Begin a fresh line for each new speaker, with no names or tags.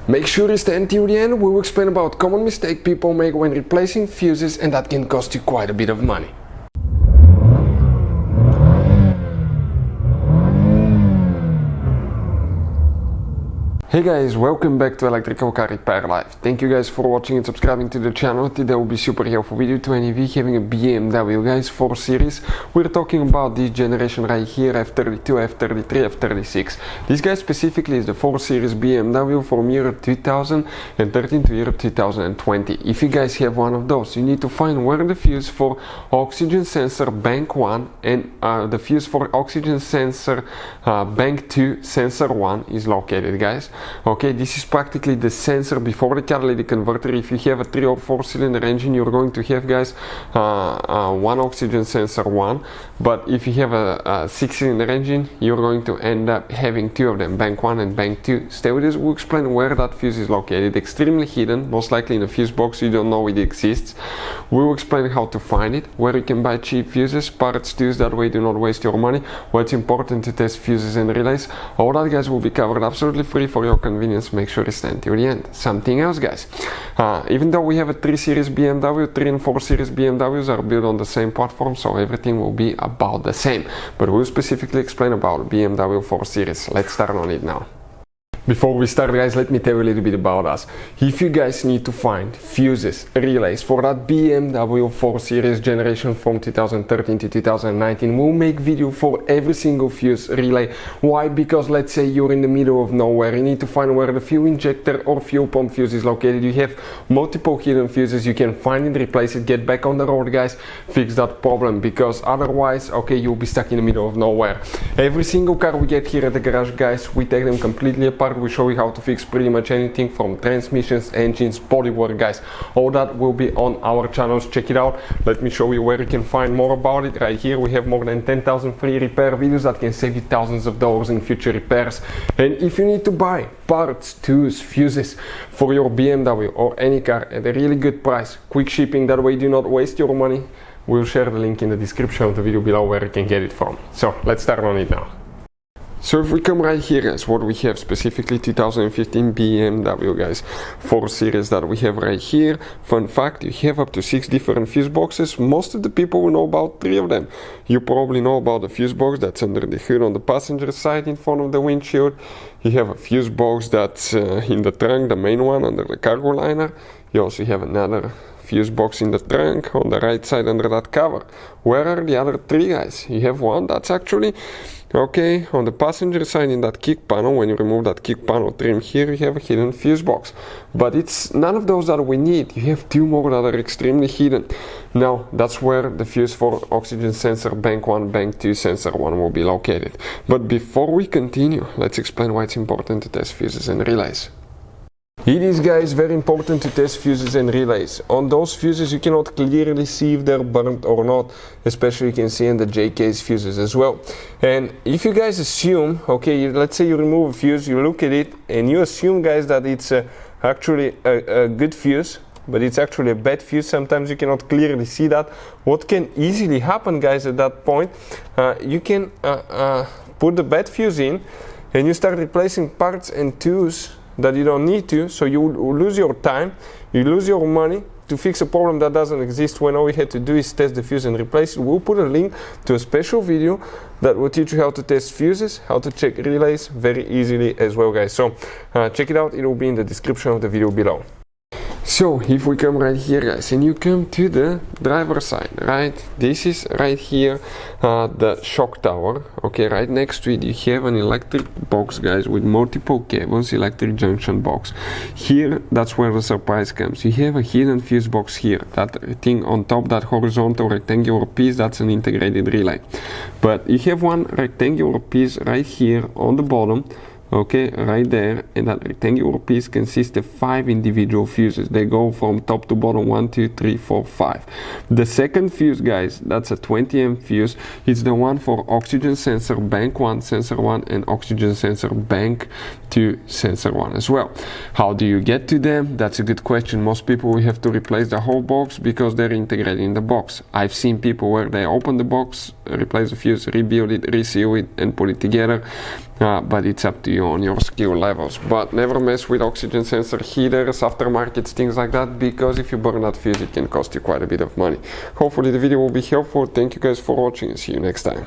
Make sure you stay until the end. We will explain about common mistake people make when replacing fuses, and that can cost you quite a bit of money. Hey guys, welcome back to Electrical Car Repair Live. Thank you guys for watching and subscribing to the channel. Today will be super helpful video to any of you having a BMW guys 4 Series. We're talking about this generation right here, F32, F33, F36. This guy specifically is the 4 Series BMW from year 2013 to year 2020. If you guys have one of those, you need to find where the fuse for oxygen sensor bank 1 and the fuse for oxygen sensor bank 2 sensor 1 is located, guys. Okay, this is practically the sensor before the catalytic converter. If you have a 3 or 4 cylinder engine, you're going to have, guys, one oxygen sensor 1, but if you have a 6 cylinder engine, you're going to end up having 2 of them, bank 1 and bank 2. Stay with us, we'll explain where that fuse is located. Extremely hidden, most likely in a fuse box, you don't know it exists. We will explain how to find it, where you can buy cheap fuses, parts to use, that way do not waste your money, what's important to test fuses and relays. All that, guys, will be covered absolutely free for your convenience. Make sure you stay until the end. Something else, guys, even though we have a 3 Series BMW, 3 and 4 Series BMWs are built on the same platform, so everything will be about the same, but we'll specifically explain about BMW 4 Series. Let's start on it now. Before we start, guys, let me tell you a little bit about us. If you guys need to find fuses, relays for that BMW 4 Series generation from 2013 to 2019, we'll make video for every single fuse relay. Why? Because let's say you're in the middle of nowhere, you need to find where the fuel injector or fuel pump fuse is located. You have multiple hidden fuses, you can find it, replace it, get back on the road, guys, fix that problem, because otherwise, okay, you'll be stuck in the middle of nowhere. Every single car we get here at the garage, guys, we take them completely apart. We show you how to fix pretty much anything from transmissions, engines, bodywork, guys. All that will be on our channels. Check it out. Let me show you where you can find more about it. Right here we have more than 10,000 free repair videos that can save you thousands of dollars in future repairs. And if you need to buy parts, tools, fuses for your BMW or any car at a really good price, quick shipping, that way you do not waste your money, we'll share the link in the description of the video below where you can get it from. So let's start on it now. So if we come right here, guys, what we have specifically 2015 BMW, guys, 4 Series that we have right here. Fun fact, you have up to 6 different fuse boxes. Most of the people will know about 3 of them. You probably know about the fuse box that's under the hood on the passenger side in front of the windshield. You have a fuse box that's in the trunk, the main one under the cargo liner. You also have another fuse box in the trunk on the right side under that cover. Where are the other 3, guys? You have one that's actually okay on the passenger side in that kick panel. When you remove that kick panel trim here, you have a hidden fuse box, but it's none of those that we need. You have 2 more that are extremely hidden. Now that's where the fuse for oxygen sensor bank 1, bank 2 sensor 1 will be located. But before we continue, let's explain why it's important to test fuses and relays. It is, guys, very important to test fuses and relays. On those fuses you cannot clearly see if they're burnt or not, especially you can see in the J-case fuses as well. And if you guys assume, okay, let's say you remove a fuse, you look at it and you assume, guys, that it's actually a good fuse, but it's actually a bad fuse, sometimes you cannot clearly see that. What can easily happen, guys, at that point, you can put the bad fuse in and you start replacing parts and tools that you don't need to, so you lose your time, you lose your money to fix a problem that doesn't exist, when all you had to do is test the fuse and replace it. We'll put a link to a special video that will teach you how to test fuses, how to check relays very easily as well, guys. So check it out, it will be in the description of the video below. So if we come right here, guys, and you come to the driver's side, right, this is right here the shock tower. Okay, right next to it you have an electric box, guys, with multiple cables, electric junction box. Here, that's where the surprise comes. You have a hidden fuse box here, that thing on top, that horizontal rectangular piece, that's an integrated relay. But you have one rectangular piece right here on the bottom, okay, right there, and that rectangular piece consists of 5 individual fuses. They go from top to bottom, 1, 2, 3, 4, 5. The second fuse, guys, that's a 20 amp fuse. It's the one for oxygen sensor bank 1 sensor 1 and oxygen sensor bank 2 sensor 1 as well. How do you get to them? That's a good question. Most people will have to replace the whole box because they're integrated in the box. I've seen people where they open the box, replace the fuse, rebuild it, reseal it, and put it together. but it's up to you on your skill levels. But never mess with oxygen sensor heaters, aftermarket, things like that, because if you burn that fuse, it can cost you quite a bit of money. Hopefully the video will be helpful. Thank you guys for watching and see you next time.